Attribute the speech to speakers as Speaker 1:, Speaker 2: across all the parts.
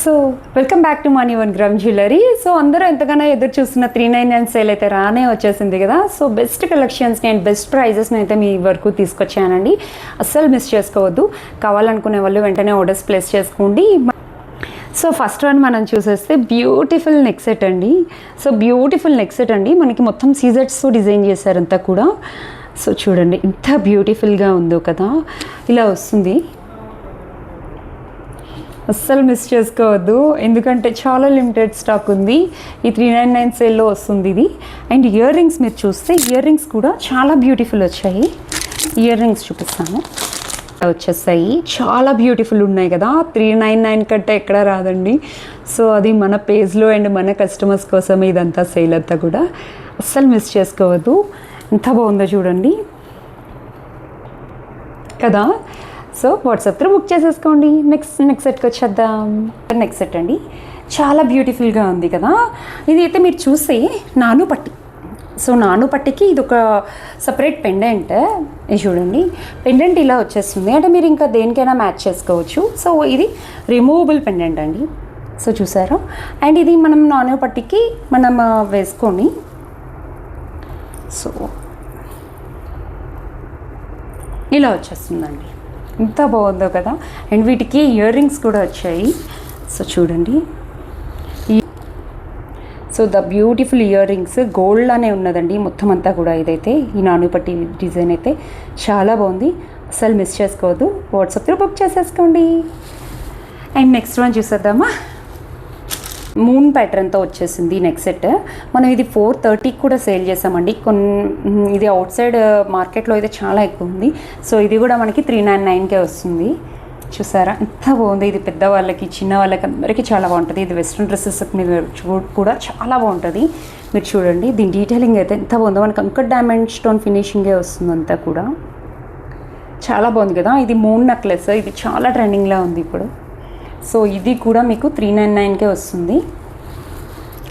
Speaker 1: So welcome back to money 1 gram jewellery. So అందరూ ఎంతగానో ఎదురు చూస్తున్న 399 సేల్ అయితే రానే వచ్చేసింది కదా. సో బెస్ట్ కలెక్షన్స్ని అండ్ బెస్ట్ ప్రైజెస్ని అయితే మీ వరకు తీసుకొచ్చానండి. అస్సలు మిస్ చేసుకోవద్దు. కావాలనుకునే వాళ్ళు వెంటనే ఆర్డర్స్ ప్లేస్ చేసుకోండి. సో ఫస్ట్ వన్ మనం చూసేస్తే బ్యూటిఫుల్ నెక్ సెట్ అండి. సో బ్యూటిఫుల్ నెక్ సెట్ అండి, మనకి మొత్తం సీజెట్స్తో డిజైన్ చేశారంతా కూడా. సో చూడండి ఎంత బ్యూటిఫుల్గా ఉందో కదా, ఇలా వస్తుంది. అస్సలు మిస్ చేసుకోవద్దు, ఎందుకంటే చాలా లిమిటెడ్ స్టాక్ ఉంది. ఈ 399 సేల్లో వస్తుంది ఇది. అండ్ ఇయర్ రింగ్స్ మీరు చూస్తే ఇయర్ రింగ్స్ కూడా చాలా బ్యూటిఫుల్ వచ్చాయి. ఇయర్ రింగ్స్ చూపిస్తాను, వచ్చేస్తాయి. చాలా బ్యూటిఫుల్ ఉన్నాయి కదా. 399 కంటే ఎక్కడ రాదండి. సో అది మన పేజ్లో అండ్ మన కస్టమర్స్ కోసం ఇదంతా సేల్ అంతా కూడా. అస్సలు మిస్ చేసుకోవద్దు. ఎంత బాగుందో చూడండి కదా. సో వాట్సాప్ త్రూ బుక్ చేసేసుకోండి. నెక్స్ట్ సెట్కి వచ్చేద్దాం. నెక్స్ట్ సెట్ అండి, చాలా బ్యూటిఫుల్గా ఉంది కదా. ఇది అయితే మీరు చూస్తే నాను పట్టి. సో నాను పట్టికి ఇది ఒక సపరేట్ పెండెంట్. ఇది చూడండి, పెండెంట్ ఇలా వచ్చేస్తుంది. అంటే మీరు ఇంకా దేనికైనా మ్యాచ్ చేసుకోవచ్చు. సో ఇది రిమూవబుల్ పెండెంట్ అండి. సో చూసారా. అండ్ ఇది మనం నాను పట్టికి మనం వేసుకొని, సో ఇలా వచ్చేస్తుందండి. ఎంత బాగుందో కదా. అండ్ వీటికి ఇయర్ రింగ్స్ కూడా వచ్చాయి. సో చూడండి, so the beautiful ear rings gold అనే ఉన్నదండి మొత్తం అంతా కూడా. ఇదైతే ఈ నానుపట్టి డిజైన్ అయితే చాలా బాగుంది. అసలు మిస్ చేసుకోవద్దు. వాట్సాప్లో బుక్ చేసేసుకోండి. అండ్ నెక్స్ట్ వన్ చూసేద్దామా. మూన్ ప్యాటర్న్తో వచ్చేసింది నెక్ సెట్. మనం ఇది 430కి కూడా సేల్ చేసామండి. ఇది అవుట్ సైడ్ మార్కెట్లో అయితే చాలా ఎక్కువ ఉంది. సో ఇది కూడా మనకి 399కే వస్తుంది. చూసారా ఎంత బాగుంది. ఇది పెద్దవాళ్ళకి చిన్న వాళ్ళకి అందరికీ చాలా బాగుంటుంది. ఇది వెస్ట్రన్ డ్రెస్సెస్ మీద కూడా చాలా బాగుంటుంది. మీరు చూడండి దీని డీటెయిలింగ్ అయితే ఎంత బాగుందో. మనకి అంకర్ డైమండ్ స్టోన్ ఫినిషింగే వస్తుంది అంతా కూడా. చాలా బాగుంది కదా. ఇది మూన్ నెక్లెస్, ఇది చాలా ట్రెండింగ్లో ఉంది ఇప్పుడు. సో ఇది కూడా మీకు 399కే వస్తుంది.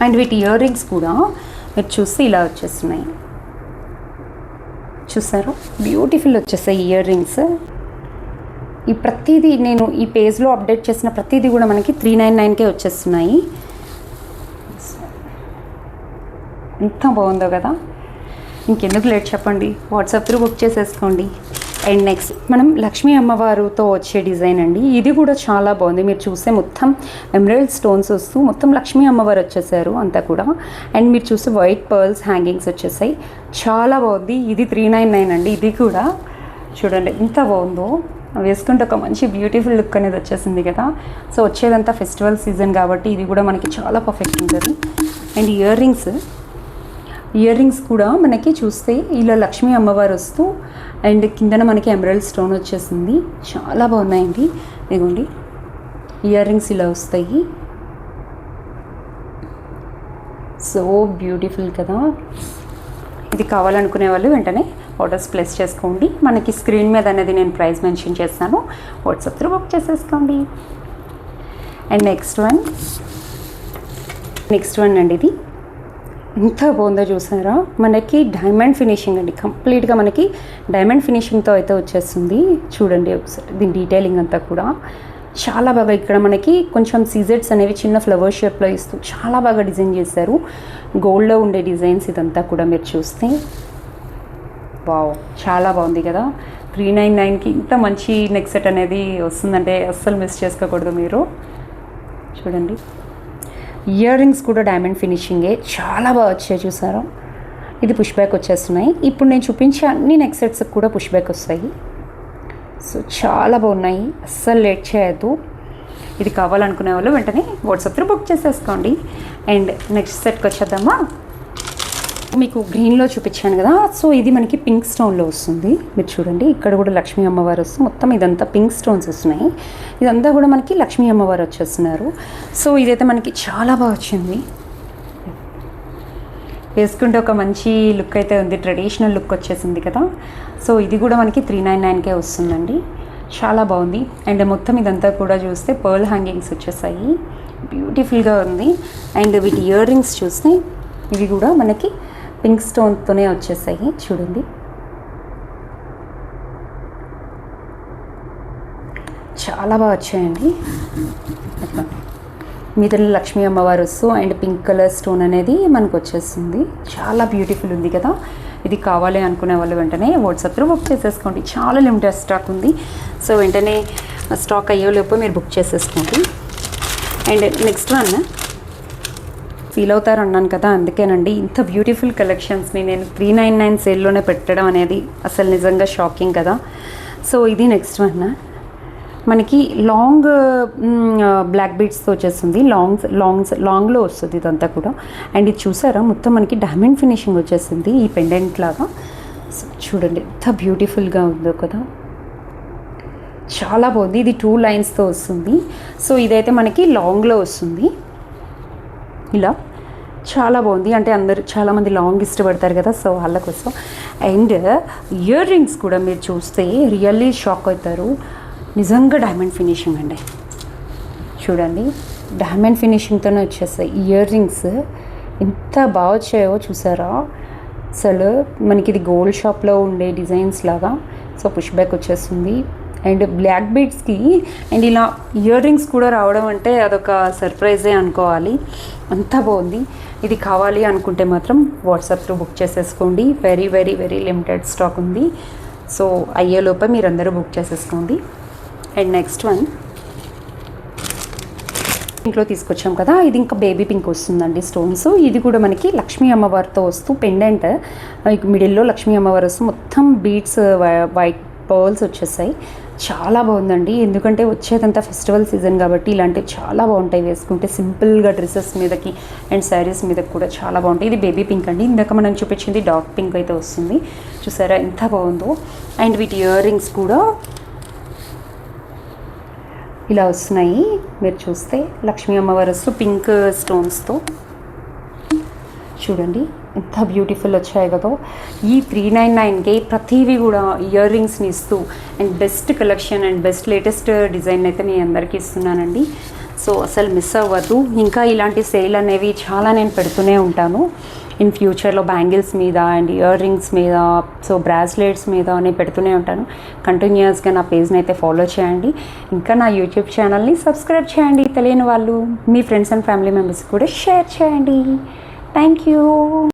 Speaker 1: అండ్ వీటి ఇయర్ రింగ్స్ కూడా మీరు చూస్తే ఇలా వచ్చేస్తున్నాయి. చూసారు బ్యూటిఫుల్ వచ్చేస్తాయి ఇయర్ రింగ్స్. ఈ ప్రతిదీ నేను ఈ పేజ్లో అప్డేట్ చేసిన ప్రతిదీ కూడా మనకి 399కే వచ్చేస్తున్నాయి. ఎంత బాగుందో కదా. ఇంకెందుకు లేట్ చెప్పండి, వాట్సాప్ త్రూ బుక్ చేసేసుకోండి. అండ్ నెక్స్ట్ మనం లక్ష్మీ అమ్మవారితో వచ్చే డిజైన్ అండి. ఇది కూడా చాలా బాగుంది. మీరు చూస్తే మొత్తం ఎమరాల్డ్ స్టోన్స్ వస్తూ మొత్తం లక్ష్మీ అమ్మవారు వచ్చేసారు అంతా కూడా. అండ్ మీరు చూస్తే వైట్ పర్ల్స్ హ్యాంగింగ్స్ వచ్చేసాయి. చాలా బాగుంది. ఇది 399 అండి. ఇది కూడా చూడండి ఎంత బాగుందో. వేసుకుంటే ఒక మంచి బ్యూటిఫుల్ లుక్ అనేది వచ్చేసింది కదా. సో వచ్చేదంతా ఫెస్టివల్ సీజన్ కాబట్టి ఇది కూడా మనకి చాలా పర్ఫెక్ట్ ఉంటుంది. అండ్ ఇయర్ రింగ్స్ కూడా మనకి చూస్తే ఇలా లక్ష్మీ అమ్మవారు వస్తూ అండ్ కిందన మనకి ఎమరాల్డ్ స్టోన్ వచ్చేసింది. చాలా బాగున్నాయండి. ఇదిగోండి ఇయర్ రింగ్స్ ఇలా వస్తాయి. సో బ్యూటిఫుల్ కదా. ఇది కావాలనుకునే వాళ్ళు వెంటనే ఆర్డర్స్ ప్లేస్ చేసుకోండి. మనకి స్క్రీన్ మీద అనేది నేను ప్రైస్ మెన్షన్ చేస్తాను. వాట్సాప్ త్రూ బుక్ చేసేసుకోండి. అండ్ నెక్స్ట్ వన్ అండి. ఇది ఎంత బాగుందో చూసారా. మనకి డైమండ్ ఫినిషింగ్ అండి. కంప్లీట్గా మనకి డైమండ్ ఫినిషింగ్తో అయితే వచ్చేస్తుంది. చూడండి ఒకసారి దీని డీటెయిలింగ్ అంతా కూడా చాలా బాగా. ఇక్కడ మనకి కొంచెం సీజెట్స్ అనేవి చిన్న ఫ్లవర్ షేప్లో ఇస్తూ చాలా బాగా డిజైన్ చేశారు. గోల్డ్లో ఉండే డిజైన్స్ ఇదంతా కూడా మీరు చూస్తే వావ్ చాలా బాగుంది కదా. 399కి ఇంత మంచి నెక్ సెట్ అనేది వస్తుందంటే అస్సలు మిస్ చేసుకోకూడదు మీరు. చూడండి ఇయర్ రింగ్స్ కూడా డైమండ్ ఫినిషింగే చాలా బాగా వచ్చాయి. చూసారా ఇది పుష్ బ్యాక్ వచ్చేస్తున్నాయి. ఇప్పుడు నేను చూపించే అన్ని నెక్ సెట్స్కి కూడా పుష్ బ్యాక్ వస్తాయి. సో చాలా బాగున్నాయి. అస్సలు లేట్ చేయొద్దు. ఇది కావాలనుకునే వాళ్ళు వెంటనే వాట్సాప్ త్రూ బుక్ చేసేసుకోండి. అండ్ నెక్స్ట్ సెట్కి వచ్చేద్దామా. మీకు గ్రీన్లో చూపించాను కదా. సో ఇది మనకి పింక్ స్టోన్లో వస్తుంది. మీరు చూడండి ఇక్కడ కూడా లక్ష్మీ అమ్మవారు వస్తుంది. మొత్తం ఇదంతా పింక్ స్టోన్స్ వస్తున్నాయి. ఇదంతా కూడా మనకి లక్ష్మీ అమ్మవారు వచ్చేస్తున్నారు. సో ఇదైతే మనకి చాలా బాగా వచ్చింది. వేసుకుంటే ఒక మంచి లుక్ అయితే ఉంది. ట్రెడిషనల్ లుక్ వచ్చేసింది కదా. సో ఇది కూడా మనకి 399కే వస్తుందండి. చాలా బాగుంది. అండ్ మొత్తం ఇదంతా కూడా చూస్తే పర్ల్ హ్యాంగింగ్స్ వచ్చేసాయి. బ్యూటిఫుల్గా ఉంది. అండ్ వీటి ఇయర్ రింగ్స్ చూస్తే ఇవి కూడా మనకి పింక్ స్టోన్తోనే వచ్చేసాయి. చూడండి చాలా బాగా వచ్చాయండి. మీద లక్ష్మీ అమ్మవారు వస్తూ అండ్ పింక్ కలర్ స్టోన్ అనేది మనకు వచ్చేస్తుంది. చాలా బ్యూటిఫుల్ ఉంది కదా. ఇది కావాలి అనుకునే వాళ్ళు వెంటనే వాట్సాప్లో బుక్ చేసేసుకోండి. చాలా లిమిటెడ్ స్టాక్ ఉంది. సో వెంటనే స్టాక్ అయ్యేలోపు మీరు బుక్ చేసేసుకోండి. అండ్ నెక్స్ట్ వన్ ఫీల్ అవుతారు అన్నాను కదా, అందుకేనండి ఇంత బ్యూటిఫుల్ కలెక్షన్స్ని నేను 399 సేల్లోనే పెట్టడం అనేది అసలు నిజంగా షాకింగ్ కదా. సో ఇది నెక్స్ట్ వన్ మనకి లాంగ్ బ్లాక్ బీడ్స్తో వచ్చేస్తుంది. లాంగ్లో వస్తుంది ఇదంతా కూడా. అండ్ ఇది చూసారా మొత్తం మనకి డైమండ్ ఫినిషింగ్ వచ్చేసింది ఈ పెండెంట్ లాగా. సో చూడండి ఎంత బ్యూటిఫుల్గా ఉందో కదా, చాలా బాగుంది. ఇది 2 లైన్స్తో వస్తుంది. సో ఇదైతే మనకి లాంగ్లో వస్తుంది ఇలా. చాలా బాగుంది. అంటే అందరు చాలామంది లాంగ్ ఇష్టపడతారు కదా, సో వాళ్ళ కోసం. అండ్ ఇయర్ రింగ్స్ కూడా మీరు చూస్తే రియల్లీ షాక్ అవుతారు. నిజంగా డైమండ్ ఫినిషింగ్ అండి. చూడండి డైమండ్ ఫినిషింగ్తోనే వచ్చేస్తాయి ఇయర్ రింగ్స్. ఎంత బాగా వచ్చాయో చూసారా అసలు. మనకి ఇది గోల్డ్ షాప్లో ఉండే డిజైన్స్ లాగా. సో పుష్ బ్యాక్ వచ్చేస్తుంది. అండ్ బ్లాక్ బీడ్స్కి అండ్ ఇలా ఇయర్ రింగ్స్ కూడా రావడం అంటే అదొక సర్ప్రైజే అనుకోవాలి. అంత బాగుంది. ఇది కావాలి అనుకుంటే మాత్రం వాట్సాప్లో బుక్ చేసేసుకోండి. Very very very limited stock ఉంది. సో అయ్యేలోపే మీరందరూ బుక్ చేసేసుకోండి. అండ్ నెక్స్ట్ వన్ పింక్లో తీసుకొచ్చాం కదా, ఇది ఇంకా బేబీ పింక్ వస్తుందండి స్టోన్స్. ఇది కూడా మనకి లక్ష్మీ అమ్మవారితో వస్తూ పెండెంట్ మిడిల్లో లక్ష్మీ అమ్మవారు వస్తూ మొత్తం బీడ్స్ వైట్ పర్ల్స్ వచ్చేసాయి. చాలా బాగుందండి. ఎందుకంటే వచ్చేదంతా ఫెస్టివల్ సీజన్ కాబట్టి ఇలాంటివి చాలా బాగుంటాయి వేసుకుంటే. సింపుల్గా డ్రెస్సెస్ మీదకి అండ్ శారీస్ మీదకి కూడా చాలా బాగుంటాయి. ఇది బేబీ పింక్ అండి. ఇందాక మనం చూపించింది డార్క్ పింక్ అయితే వస్తుంది. చూసారా ఎంత బాగుందో. అండ్ వీటి ఇయర్ రింగ్స్ కూడా ఇలా వస్తున్నాయి. మీరు చూస్తే లక్ష్మీ అమ్మవారు వస్తూ పింక్ స్టోన్స్తో చూడండి ఎంత బ్యూటిఫుల్ వచ్చాయి కదా. ఈ 399కి ప్రతివి కూడా ఇయర్ రింగ్స్ని ఇస్తూ and best collection and best latest design అయితే మీ అందరికీ ఇస్తున్నానండి. సో అసలు మిస్ అవ్వద్దు. ఇంకా ఇలాంటి సేల్ అనేవి చాలా నేను పెడుతూనే ఉంటాను ఇన్ ఫ్యూచర్లో. బ్యాంగిల్స్ మీద అండ్ ఇయర్ రింగ్స్ మీద, సో బ్రాస్లెట్స్ మీద నేను పెడుతూనే ఉంటాను. కంటిన్యూస్గా నా పేజ్ని అయితే ఫాలో చేయండి. ఇంకా నా యూట్యూబ్ ఛానల్ని సబ్స్క్రైబ్ చేయండి. తెలియని వాళ్ళు మీ ఫ్రెండ్స్ అండ్ ఫ్యామిలీ మెంబర్స్ కూడా షేర్ చేయండి. Thank you.